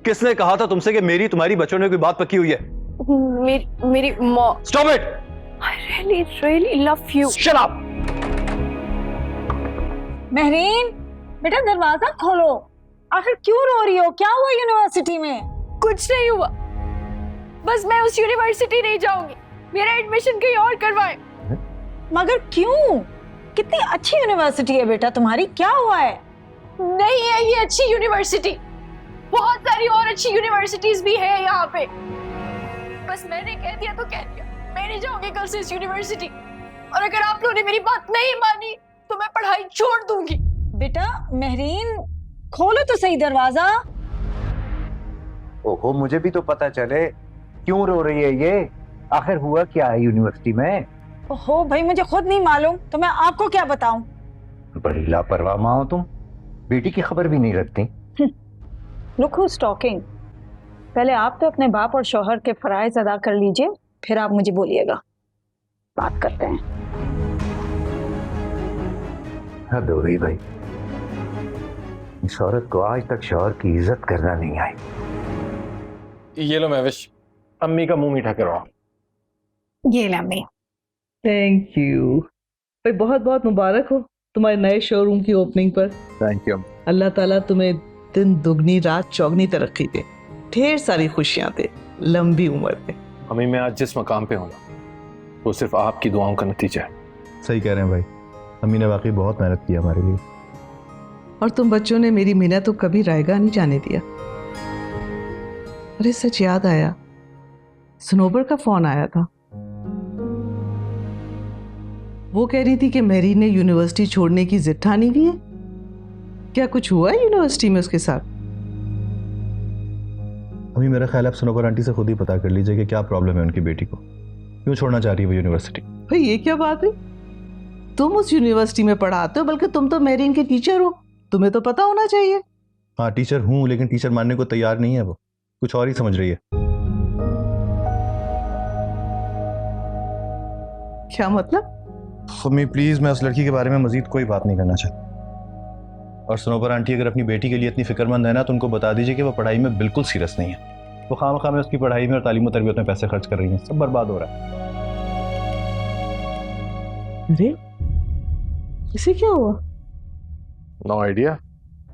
किसने कहा था तुमसे कि मेरी तुम्हारी बच्चों ने कोई बात पक्की हुई है? मेरी mom. Stop it! I really love you. Shut up! Mehreen, बेटा दरवाजा खोलो। आखिर क्यों रो रही हो? क्या हुआ यूनिवर्सिटी में? कुछ नहीं हुआ, बस मैं उस यूनिवर्सिटी नहीं जाऊंगी। मेरा एडमिशन कहीं और करवाएं। मगर क्यों? कितनी अच्छी यूनिवर्सिटी है बेटा तुम्हारी, क्या हुआ है? नहीं है ये अच्छी यूनिवर्सिटी, बहुत सारी और अच्छी यूनिवर्सिटीज भी है यहाँ पे। बस मैंने कह दिया तो कह दिया, मैं नहीं जाऊंगी कल से इस यूनिवर्सिटी। और अगर आप लोगों ने मेरी बात नहीं मानी तो मैं पढ़ाई छोड़ दूंगी। बेटा महरीन, खोलो तो सही दरवाजा। ओहो, मुझे भी तो पता चले क्यों रो रही है ये। आखिर हुआ क्या है यूनिवर्सिटी में? ओहो भाई, मुझे खुद नहीं मालूम तो मैं आपको क्या बताऊं। बड़ी लापरवाह माँ हो तुम, बेटी की खबर भी नहीं रखती। Look who's talking. पहले आप तो अपने बाप और शौहर के फराइज अदा कर लीजिए, फिर आप मुझे बोलिएगा, बात करते हैं। हद हो गई भाई, इस औरत को आज तक शौहर की इज्जत करना नहीं आई। ये लो महविश, अम्मी का मुंह मीठा करवाओ। ये लम्बी। थैंक यू भाई, बहुत बहुत मुबारक हो तुम्हारे नए शोरूम की ओपनिंग पर। Thank you. अल्लाह ताला तुम्हें दिन दुगनी रात चौगनी तरक्की दे, ढेर सारी खुशियां दे, लंबी उम्र दे। अम्मी, मैं आज जिस मकाम पे हूँ ना, वो सिर्फ आपकी दुआओं का नतीजा है। सही कह रहे हैं भाई, अम्मी ने वाकई बहुत मेहनत की हमारे लिए। और तुम बच्चों ने मेरी मेहनत तो कभी रायगा नहीं जाने दिया। अरे सच याद आया, सनोबर का फोन आया था। वो कह रही थी कि मेरी ने यूनिवर्सिटी छोड़ने की जिद ठानी हुई है। क्या कुछ हुआ है यूनिवर्सिटी में उसके साथ? अम्मी मेरा ख्याल है आप सनोबर आंटी से खुद ही पता कर लीजिए कि क्या प्रॉब्लम है उनकी बेटी को, क्यों छोड़ना चाह रही है वो यूनिवर्सिटी। भाई ये क्या बात है? तुम उस यूनिवर्सिटी में पढ़ाते हो, बल्कि तुम तो मेरीन के टीचर हो, तुम्हें तो पता होना चाहिए। हाँ टीचर हूँ, लेकिन टीचर मानने को तैयार नहीं है, वो कुछ और ही समझ रही है। क्या मतलब? अम्मी प्लीज, मैं उस लड़की के बारे में मजीद कोई बात नहीं करना चाहता। और सनोबर आंटी अगर अपनी बेटी के लिए इतनी फिक्रमंद है ना, तो उनको बता दीजिए कि वो पढ़ाई में बिल्कुल सीरियस नहीं है। वो खामखा में उसकी पढ़ाई में और तालीम और तरबियत में पैसे खर्च कर रही हैं, सब बर्बाद हो रहा है। अरे इसे क्या हुआ? No idea.